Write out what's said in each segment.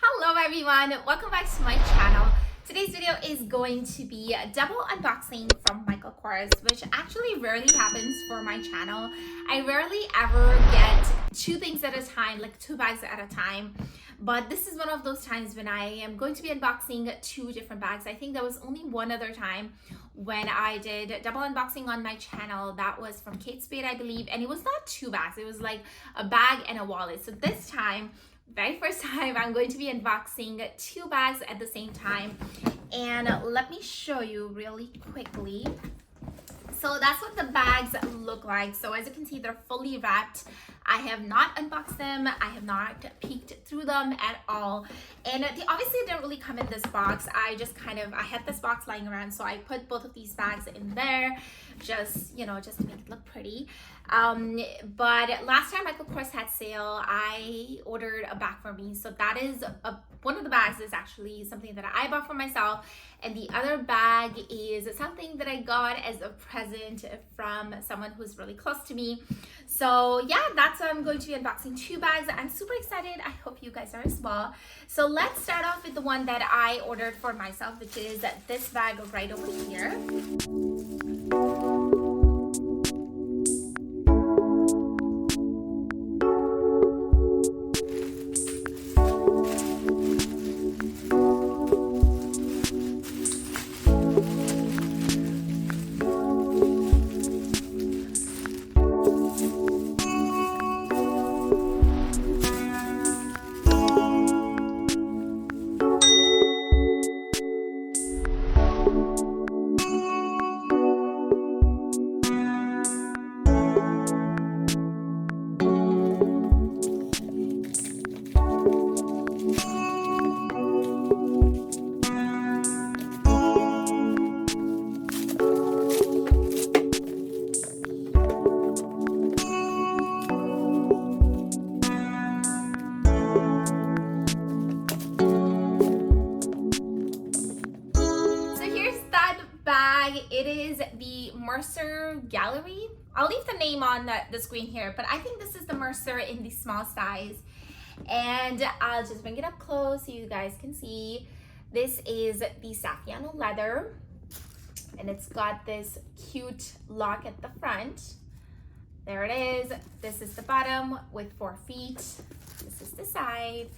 Hello everyone, welcome back to my channel. Today's video is going to be a double unboxing from Michael Kors, which actually rarely happens for my channel. I rarely ever get two things at a time, like two bags at a time. But this is one of those times when I am going to be unboxing two different bags. I think there was only one other time when I did double unboxing on my channel. That was from Kate Spade, I believe. And it was not two bags, it was like a bag and a wallet. So this time, very first time, I'm going to be unboxing two bags at the same time. And let me show you really quickly. So that's what the bags look like. So as you can see, they're fully wrapped. I have not unboxed them. I have not peeked through them at all. And they obviously didn't really come in this box. I had this box lying around, so I put both of these bags in there just to make it look pretty. But last time Michael Kors had sale, I ordered a bag for me. So that is one of the bags is actually something that I bought for myself, and the other bag is something that I got as a present from someone who's really close to me. So yeah, that's what I'm going to be unboxing, two bags. I'm super excited. I hope you guys are as well. So let's start off with the one that I ordered for myself, which is this bag right over here. It is the Mercer Gallery. I'll leave the name on the screen here, but I think this is the Mercer in the small size. And I'll just bring it up close so you guys can see. This is the Saffiano leather, and it's got this cute lock at the front. There it is. This is the bottom with 4 feet. This is the side.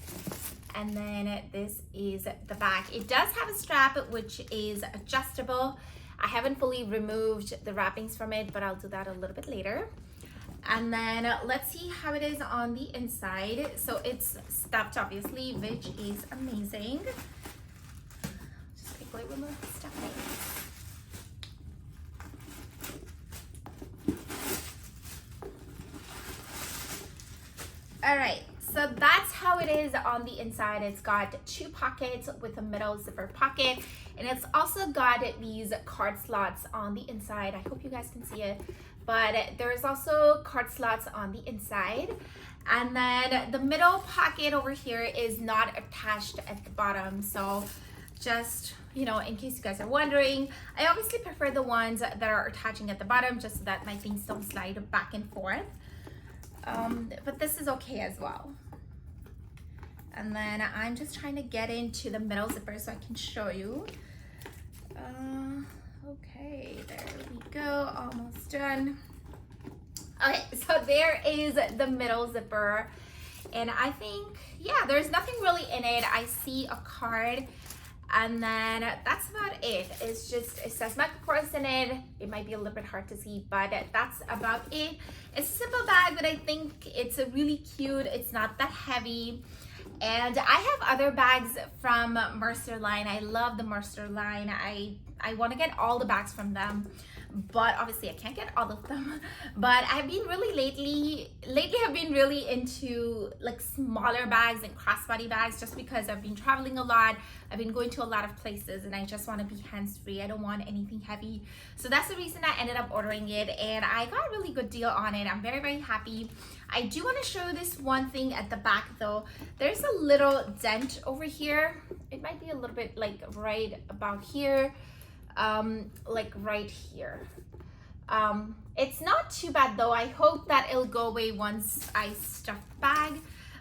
And then this is the back. It does have a strap which is adjustable. I haven't fully removed the wrappings from it, but I'll do that a little bit later. And then let's see how it is on the inside. So it's stuffed, obviously, which is amazing. Just quickly remove the stuffing. All right, so that's how it is on the inside. It's got 2 pockets with a middle zipper pocket, and it's also got these card slots on the inside. I hope you guys can see it, but there's also card slots on the inside. And then the middle pocket over here is not attached at the bottom. So just, in case you guys are wondering, I obviously prefer the ones that are attaching at the bottom just so that my things don't slide back and forth. But this is okay as well. And then I'm just trying to get into the middle zipper so I can show you. Okay, there we go, almost done. Okay, so there is the middle zipper, and I think, yeah, there's nothing really in it. I see a card, and then that's about it. It says Michael Kors in it. It might be a little bit hard to see, but that's about it. It's a simple bag, but I think it's a really cute. It's not that heavy. And I have other bags from Mercer line. I love the Mercer line. I want to get all the bags from them, but obviously I can't get all of them. But I've been really lately I've been really into like smaller bags and crossbody bags, just because I've been traveling a lot. I've been going to a lot of places, and I just want to be hands-free. I don't want anything heavy. So that's the reason I ended up ordering it, and I got a really good deal on it. I'm very, very happy. I do want to show this one thing at the back though. There's a little dent over here. It might be a little bit like right about here, like right here. It's not too bad though. I hope that it'll go away once I stuff the bag.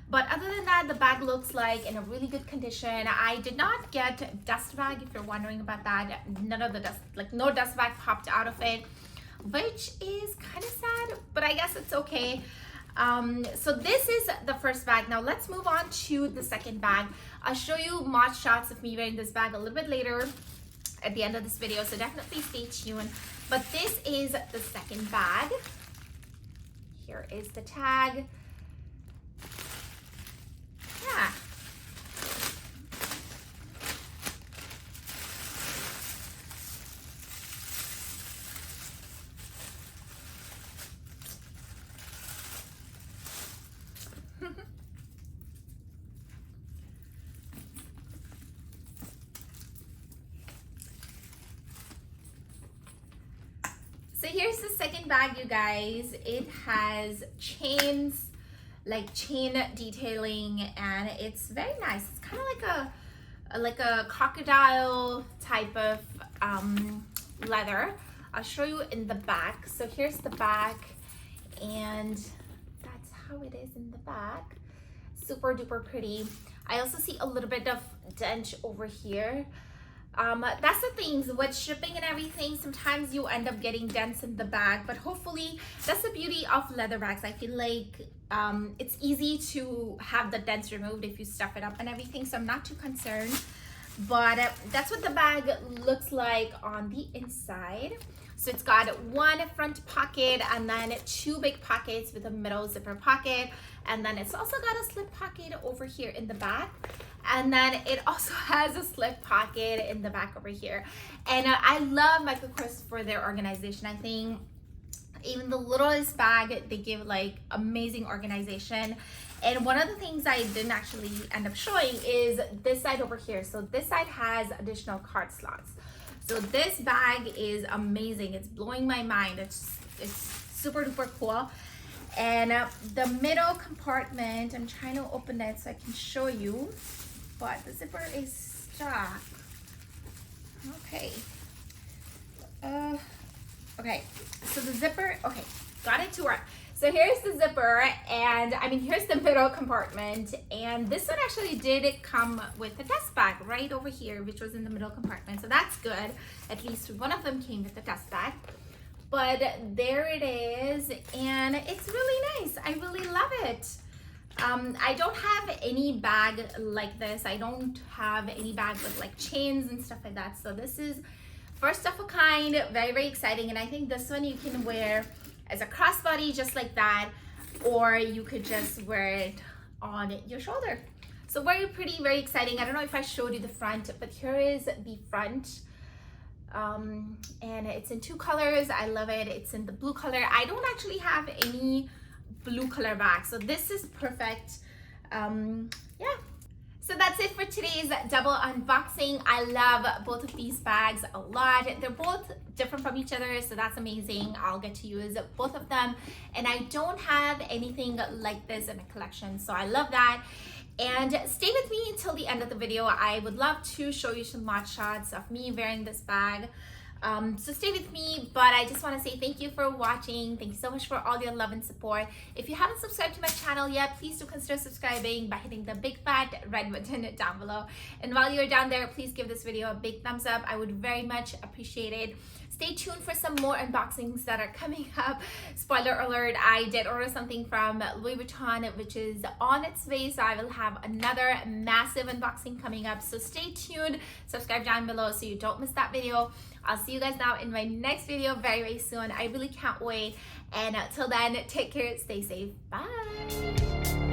But other than that, the bag looks like in a really good condition. I did not get dust bag, if you're wondering about that. None of the dust, like no dust bag popped out of it, which is kind of sad, but I guess it's okay. So this is the first bag. Now let's move on to the second bag. I'll show you more shots of me wearing this bag a little bit later at the end of this video, so definitely stay tuned. But this is the second bag. Here is the tag. Yeah. So here's the second bag, you guys. It has chains, like chain detailing, and it's very nice. It's kind of like a crocodile type of leather. I'll show you in the back. So here's the back, and that's how it is in the back. Super duper pretty. I also see a little bit of dent over here. That's the things with shipping and everything. Sometimes you end up getting dents in the bag, but hopefully that's the beauty of leather bags. I feel like it's easy to have the dents removed if you stuff it up and everything, so I'm not too concerned. But that's what the bag looks like on the inside. So it's got one front pocket and then two big pockets with a middle zipper pocket, and then it's also got a slip pocket over here in the back. And then it also has a slip pocket in the back over here. And I love Michael Kors for their organization. I think even the littlest bag, they give like amazing organization. And one of the things I didn't actually end up showing is this side over here. So this side has additional card slots. So this bag is amazing. It's blowing my mind. It's super duper cool. And the middle compartment, I'm trying to open it so I can show you, but the zipper is stuck. Okay. Okay, so the zipper, okay, got it to work. So here's the zipper, and I mean, here's the middle compartment, and this one actually did come with a dust bag right over here, which was in the middle compartment, so that's good. At least one of them came with a dust bag. But there it is, and it's really nice. I really love it. I don't have any bag like this. I don't have any bag with like chains and stuff like that. So this is first of a kind, very, very exciting. And I think this one you can wear as a crossbody just like that, or you could just wear it on your shoulder. So very pretty, very exciting. I don't know if I showed you the front, but here is the front. And it's in two colors. I love it. It's in the blue color. I don't actually have any blue color bag, so this is perfect. Yeah, so that's it for today's double unboxing. I love both of these bags a lot. They're both different from each other, so that's amazing. I'll get to use both of them, and I don't have anything like this in a collection, so I love that. And stay with me until the end of the video. I would love to show you some mod shots of me wearing this bag. So stay with me, but I just want to say thank you for watching. Thank you so much for all your love and support. If you haven't subscribed to my channel yet, please do consider subscribing by hitting the big fat red button down below. And while you're down there, please give this video a big thumbs up. I would very much appreciate it. Stay tuned for some more unboxings that are coming up. Spoiler alert, I did order something from Louis Vuitton, which is on its way, so I will have another massive unboxing coming up. So stay tuned, subscribe down below so you don't miss that video. I'll see you guys now in my next video very, very soon. I really can't wait. And till then, take care, stay safe, bye.